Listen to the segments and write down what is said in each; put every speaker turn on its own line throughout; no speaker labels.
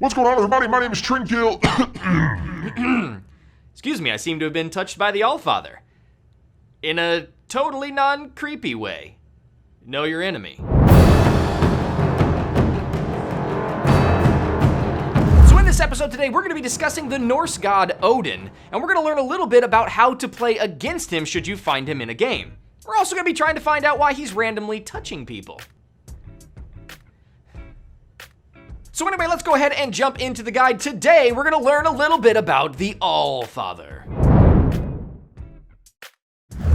What's going on, everybody? My name is TrendKiLL.
Excuse me, I seem to have been touched by the Allfather. In a totally non-creepy way. Know your enemy. So in this episode today, we're going to be discussing the Norse god Odin, and we're going to learn a little bit about how to play against him should you find him in a game. We're also going to be trying to find out why he's randomly touching people. So anyway, let's go ahead and jump into the guide. Today, we're gonna learn a little bit about the Allfather.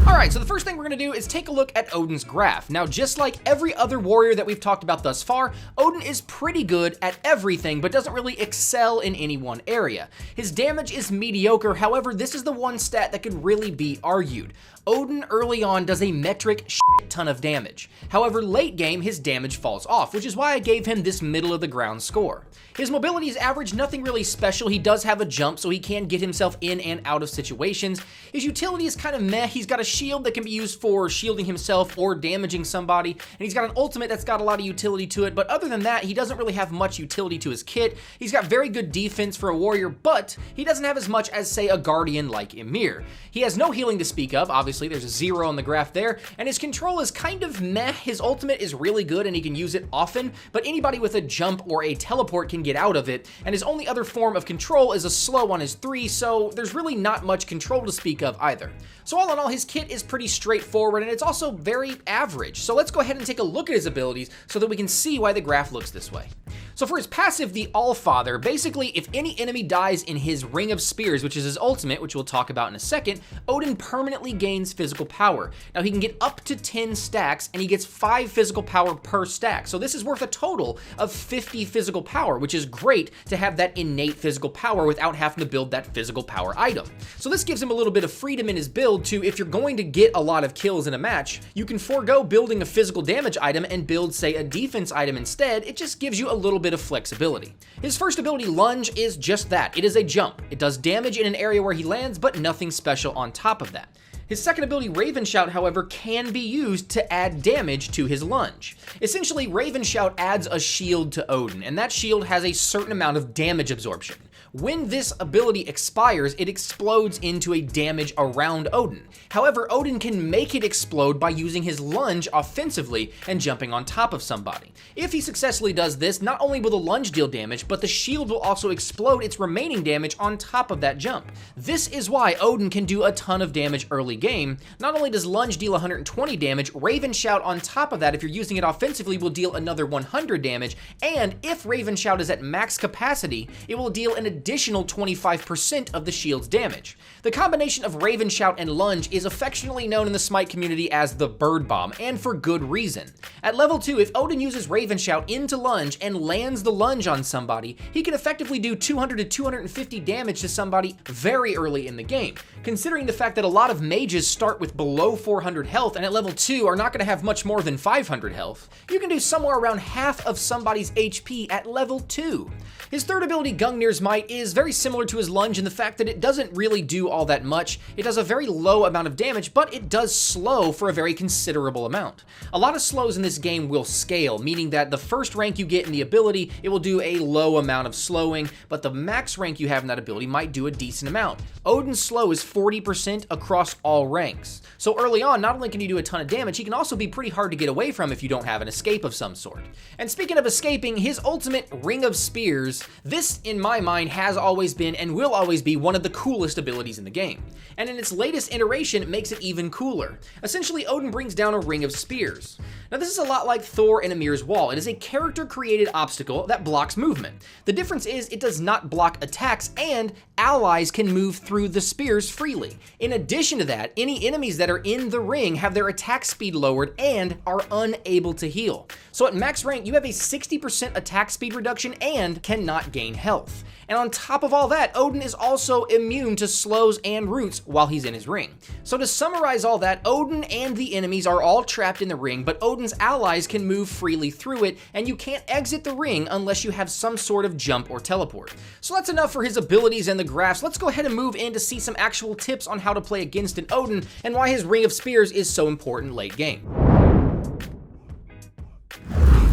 Alright, so the first thing we're gonna do is take a look at Odin's graph. Now, just like every other warrior that we've talked about thus far, Odin is pretty good at everything, but doesn't really excel in any one area. His damage is mediocre, however, this is the one stat that could really be argued. Odin early on does a metric shit ton of damage. However, late game, his damage falls off, which is why I gave him this middle of the ground score. His mobility is average, nothing really special. He does have a jump, so he can get himself in and out of situations. His utility is kind of meh. He's got a shield that can be used for shielding himself or damaging somebody, and he's got an ultimate that's got a lot of utility to it, but other than that, he doesn't really have much utility to his kit. He's got very good defense for a warrior, but he doesn't have as much as, say, a guardian like Ymir. He has no healing to speak of, obviously, there's a 0 on the graph there, and his control is kind of meh. His ultimate is really good and he can use it often, but anybody with a jump or a teleport can get out of it, and his only other form of control is a slow on his 3, so there's really not much control to speak of either. So all in all, his kit is pretty straightforward, and it's also very average. So let's go ahead and take a look at his abilities so that we can see why the graph looks this way. So for his passive, the Allfather, basically if any enemy dies in his Ring of Spears, which is his ultimate, which we'll talk about in a second, Odin permanently gains physical power. Now he can get up to 10 stacks, and he gets 5 physical power per stack. So this is worth a total of 50 physical power, which is great to have that innate physical power without having to build that physical power item. So this gives him a little bit of freedom in his build to, if you're going to get a lot of kills in a match, you can forego building a physical damage item and build, say, a defense item instead. It just gives you a little bit of flexibility. His first ability, Lunge, is just that. It is a jump. It does damage in an area where he lands, but nothing special on top of that. His second ability, Raven Shout, however, can be used to add damage to his lunge. Essentially, Raven Shout adds a shield to Odin, and that shield has a certain amount of damage absorption. When this ability expires, it explodes into a damage around Odin. However, Odin can make it explode by using his lunge offensively and jumping on top of somebody. If he successfully does this, not only will the lunge deal damage, but the shield will also explode its remaining damage on top of that jump. This is why Odin can do a ton of damage early game. Not only does lunge deal 120 damage, Raven Shout on top of that, if you're using it offensively, will deal another 100 damage, and if Raven Shout is at max capacity, it will deal an additional 25% of the shield's damage. The combination of Raven Shout and lunge is affectionately known in the SMITE community as the Bird Bomb, and for good reason. At level 2, if Odin uses Raven Shout into lunge and lands the lunge on somebody, he can effectively do 200 to 250 damage to somebody very early in the game. Considering the fact that a lot of mages start with below 400 health and at level 2 are not going to have much more than 500 health, you can do somewhere around half of somebody's HP at level 2. His third ability, Gungnir's Might, is very similar to his lunge in the fact that it doesn't really do all that much. It does a very low amount of damage, but it does slow for a very considerable amount. A lot of slows in this game will scale, meaning that the first rank you get in the ability, it will do a low amount of slowing, but the max rank you have in that ability might do a decent amount. Odin's slow is 40% across all ranks. So early on, not only can he do a ton of damage, he can also be pretty hard to get away from if you don't have an escape of some sort. And speaking of escaping, his ultimate Ring of Spears, this, in my mind, has always been and will always be one of the coolest abilities in the game. And in its latest iteration, it makes it even cooler. Essentially, Odin brings down a Ring of Spears. Now this is a lot like Thor and Ymir's Wall. It is a character-created obstacle that blocks movement. The difference is it does not block attacks, and allies can move through the spears freely. In addition to that, any enemies that are in the ring have their attack speed lowered and are unable to heal. So at max rank, you have a 60% attack speed reduction and cannot gain health. And on top of all that, Odin is also immune to slows and roots while he's in his ring. So to summarize all that, Odin and the enemies are all trapped in the ring, but Odin's allies can move freely through it, and you can't exit the ring unless you have some sort of jump or teleport. So that's enough for his abilities and the graphs. Let's go ahead and move in to see some actual tips on how to play against an Odin and why his Ring of Spears is so important late game.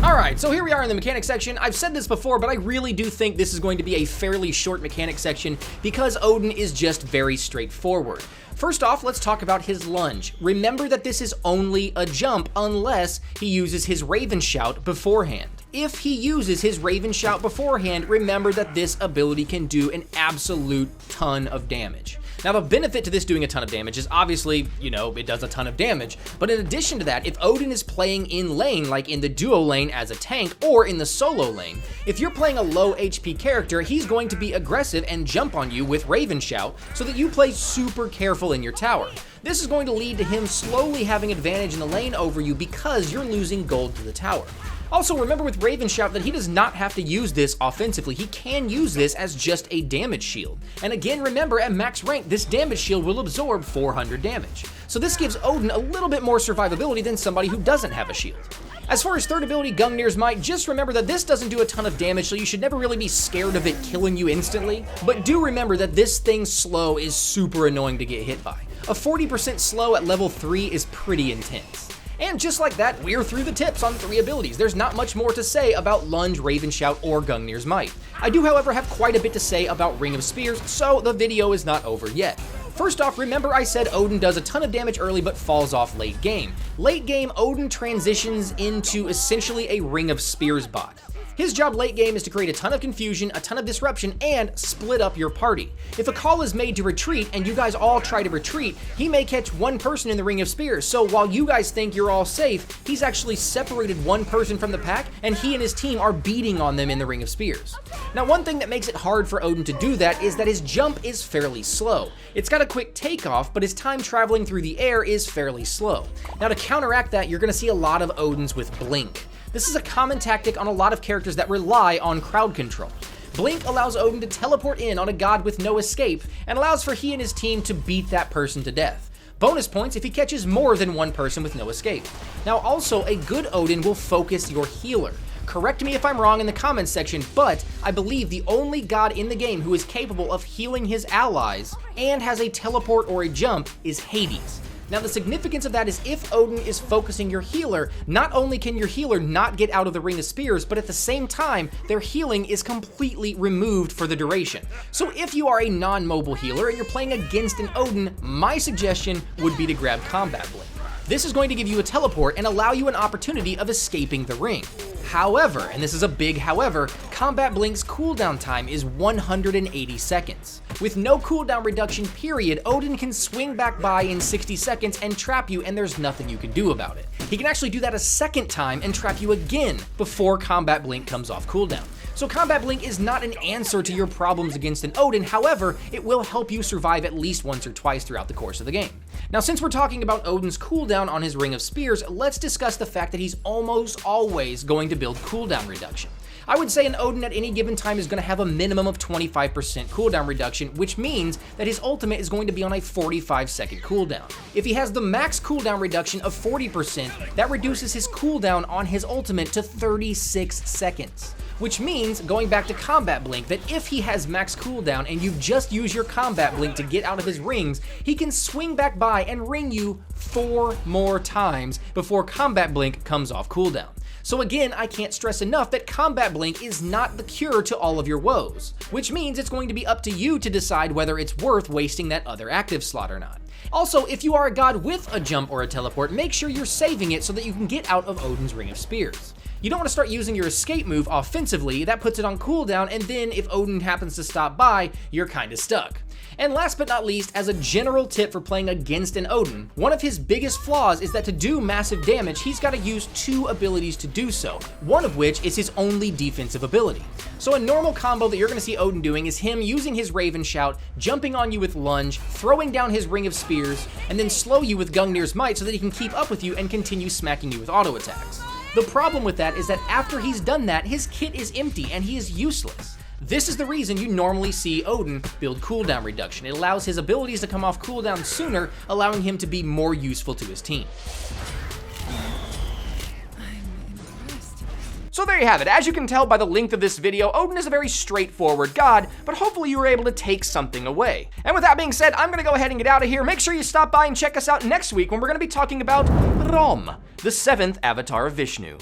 Alright, so here we are in the mechanic section. I've said this before, but I really do think this is going to be a fairly short mechanic section because Odin is just very straightforward. First off, let's talk about his lunge. Remember that this is only a jump unless he uses his Raven Shout beforehand. If he uses his Raven Shout beforehand, remember that this ability can do an absolute ton of damage. Now, the benefit to this doing a ton of damage is obviously, it does a ton of damage, but in addition to that, if Odin is playing in lane, like in the duo lane as a tank or in the solo lane, if you're playing a low HP character, he's going to be aggressive and jump on you with Raven Shout so that you play super careful in your tower. This is going to lead to him slowly having advantage in the lane over you because you're losing gold to the tower. Also, remember with Raven Shout that he does not have to use this offensively. He can use this as just a damage shield. And again, remember, at max rank, this damage shield will absorb 400 damage. So this gives Odin a little bit more survivability than somebody who doesn't have a shield. As far as third ability, Gungnir's Might, just remember that this doesn't do a ton of damage, so you should never really be scared of it killing you instantly. But do remember that this thing's slow is super annoying to get hit by. A 40% slow at level 3 is pretty intense. And just like that, we're through the tips on 3 abilities. There's not much more to say about Lunge, Raven Shout, or Gungnir's Might. I do, however, have quite a bit to say about Ring of Spears, so the video is not over yet. First off, remember I said Odin does a ton of damage early but falls off late game. Late game, Odin transitions into essentially a Ring of Spears bot. His job late game is to create a ton of confusion, a ton of disruption, and split up your party. If a call is made to retreat and you guys all try to retreat, he may catch one person in the Ring of Spears, so while you guys think you're all safe, he's actually separated one person from the pack, and he and his team are beating on them in the Ring of Spears. Now, one thing that makes it hard for Odin to do that is that his jump is fairly slow. It's got a quick takeoff, but his time traveling through the air is fairly slow. Now, to counteract that, you're going to see a lot of Odins with Blink. This is a common tactic on a lot of characters that rely on crowd control. Blink allows Odin to teleport in on a god with no escape and allows for he and his team to beat that person to death. Bonus points if he catches more than one person with no escape. Now also, a good Odin will focus your healer. Correct me if I'm wrong in the comments section, but I believe the only god in the game who is capable of healing his allies and has a teleport or a jump is Hades. Now, the significance of that is if Odin is focusing your healer, not only can your healer not get out of the Ring of Spears, but at the same time, their healing is completely removed for the duration. So if you are a non-mobile healer and you're playing against an Odin, my suggestion would be to grab Combat Blink. This is going to give you a teleport and allow you an opportunity of escaping the ring. However, and this is a big however, Combat Blink's cooldown time is 180 seconds. With no cooldown reduction period, Odin can swing back by in 60 seconds and trap you, and there's nothing you can do about it. He can actually do that a second time and trap you again before Combat Blink comes off cooldown. So Combat Blink is not an answer to your problems against an Odin, however, it will help you survive at least once or twice throughout the course of the game. Now, since we're talking about Odin's cooldown on his Ring of Spears, let's discuss the fact that he's almost always going to build cooldown reduction. I would say an Odin at any given time is going to have a minimum of 25% cooldown reduction, which means that his ultimate is going to be on a 45-second cooldown. If he has the max cooldown reduction of 40%, that reduces his cooldown on his ultimate to 36 seconds. Which means, going back to Combat Blink, that if he has max cooldown and you just use your Combat Blink to get out of his rings, he can swing back by and ring you 4 more times before Combat Blink comes off cooldown. So again, I can't stress enough that Combat Blink is not the cure to all of your woes, which means it's going to be up to you to decide whether it's worth wasting that other active slot or not. Also, if you are a god with a jump or a teleport, make sure you're saving it so that you can get out of Odin's Ring of Spears. You don't want to start using your escape move offensively, that puts it on cooldown, and then if Odin happens to stop by, you're kinda stuck. And last but not least, as a general tip for playing against an Odin, one of his biggest flaws is that to do massive damage, he's got to use 2 abilities to do so, one of which is his only defensive ability. So a normal combo that you're going to see Odin doing is him using his Raven Shout, jumping on you with Lunge, throwing down his Ring of Spears, and then slow you with Gungnir's Might so that he can keep up with you and continue smacking you with auto attacks. The problem with that is that after he's done that, his kit is empty and he is useless. This is the reason you normally see Odin build cooldown reduction. It allows his abilities to come off cooldown sooner, allowing him to be more useful to his team. So there you have it. As you can tell by the length of this video, Odin is a very straightforward god, but hopefully you were able to take something away. And with that being said, I'm gonna go ahead and get out of here. Make sure you stop by and check us out next week when we're gonna be talking about Rom, the 7th avatar of Vishnu.